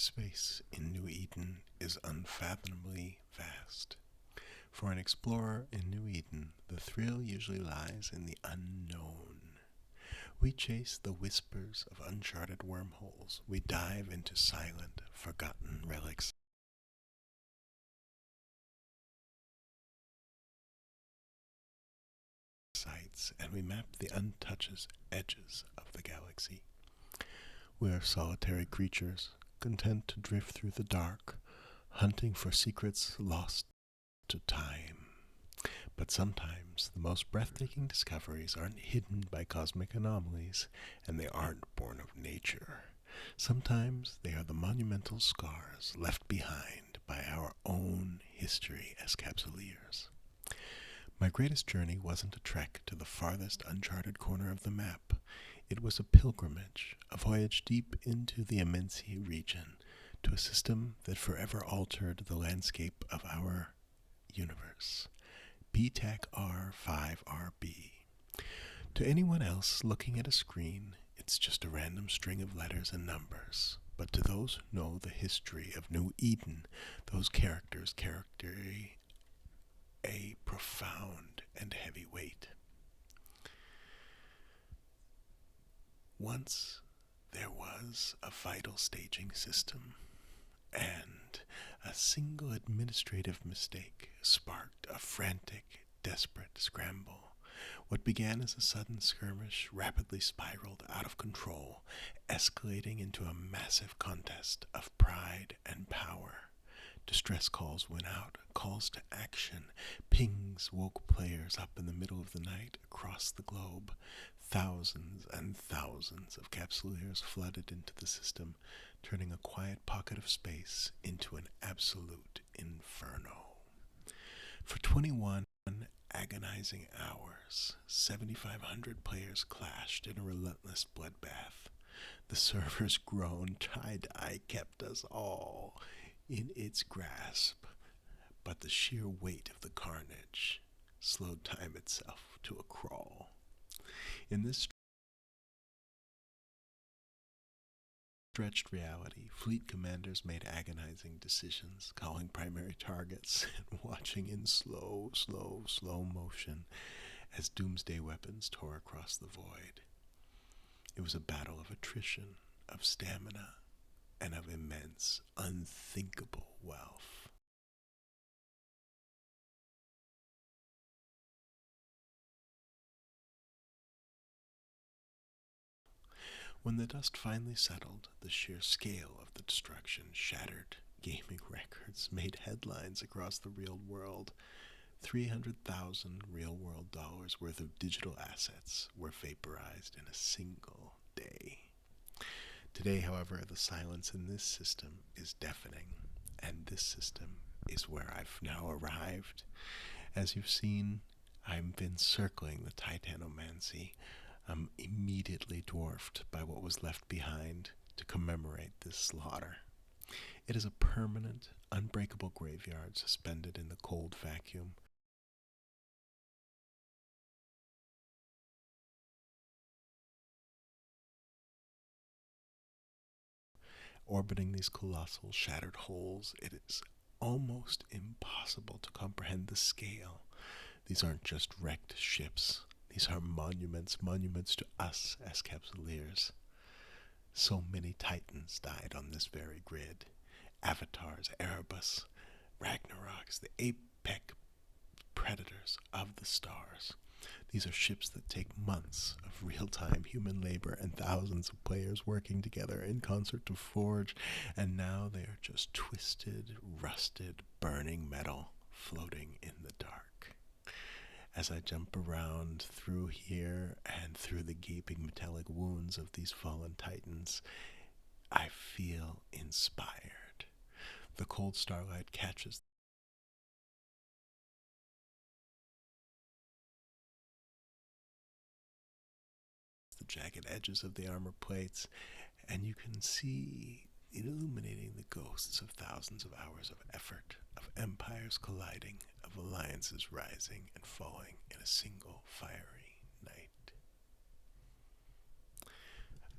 Space in New Eden is unfathomably vast. For an explorer in New Eden, the thrill usually lies in the unknown. We chase the whispers of uncharted wormholes. We dive into silent, forgotten relics sites, and we map the untouched edges of the galaxy. We are solitary creatures, content to drift through the dark, hunting for secrets lost to time. But sometimes the most breathtaking discoveries aren't hidden by cosmic anomalies, and they aren't born of nature. Sometimes they are the monumental scars left behind by our own history as capsuleers. My greatest journey wasn't a trek to the farthest uncharted corner of the map. It was a pilgrimage, a voyage deep into the Immensity region, to a system that forever altered the landscape of our universe. B-5R5B. To anyone else looking at a screen, it's just a random string of letters and numbers. But to those who know the history of New Eden, those characters carry a profound and heavy weight. Once there was a vital staging system, and a single administrative mistake sparked a frantic, desperate scramble. What began as a sudden skirmish rapidly spiraled out of control, escalating into a massive contest of pride and power. Distress calls went out, calls to action. Pings woke players up in the middle of the night across the globe. Thousands and thousands of capsuleers flooded into the system, turning a quiet pocket of space into an absolute inferno. For 21 agonizing hours, 7,500 players clashed in a relentless bloodbath. The server's groan tie-dye kept us all in its grasp, but the sheer weight of the carnage slowed time itself to a crawl. In this stretched reality, fleet commanders made agonizing decisions, calling primary targets and watching in slow motion as doomsday weapons tore across the void. It was a battle of attrition, of stamina, and of immense, unthinkable wealth. When the dust finally settled, the sheer scale of the destruction shattered gaming records, made headlines across the real world. 300,000 real-world dollars worth of digital assets were vaporized in a single day. Today, however, the silence in this system is deafening, and this system is where I've now arrived. As you've seen, I've been circling the Titanomachy. I'm immediately dwarfed by what was left behind to commemorate this slaughter. It is a permanent, unbreakable graveyard suspended in the cold vacuum. Orbiting these colossal shattered holes, it is almost impossible to comprehend the scale. These aren't just wrecked ships. These are monuments to us as capsuleers. So many titans died on this very grid. Avatars, Erebus, Ragnaroks, the apex predators of the stars. These are ships that take months of real-time human labor and thousands of players working together in concert to forge, and now they are just twisted, rusted, burning metal floating in the dark. As I jump around through here and through the gaping metallic wounds of these fallen titans, I feel inspired. The cold starlight catches the jagged edges of the armor plates, and you can see illuminating the ghosts of thousands of hours of effort, of empires colliding, of alliances rising and falling in a single fiery night.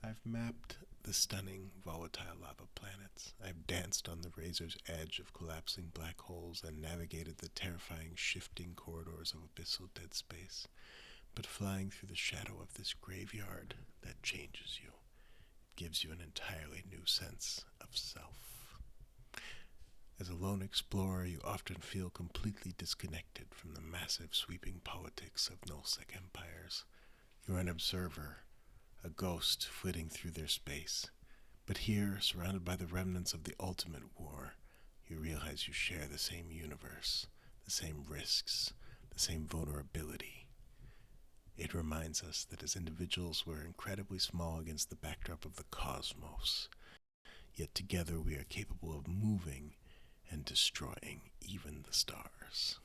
I've mapped the stunning volatile lava planets. I've danced on the razor's edge of collapsing black holes and navigated the terrifying shifting corridors of abyssal dead space. But flying through the shadow of this graveyard that changes you, gives you an entirely new sense of self. As a lone explorer, you often feel completely disconnected from the massive sweeping politics of nullsec empires. You're an observer, a ghost flitting through their space. But here, surrounded by the remnants of the ultimate war, you realize you share the same universe, the same risks, the same vulnerability. It reminds us that as individuals we're incredibly small against the backdrop of the cosmos, yet together we are capable of moving and destroying even the stars.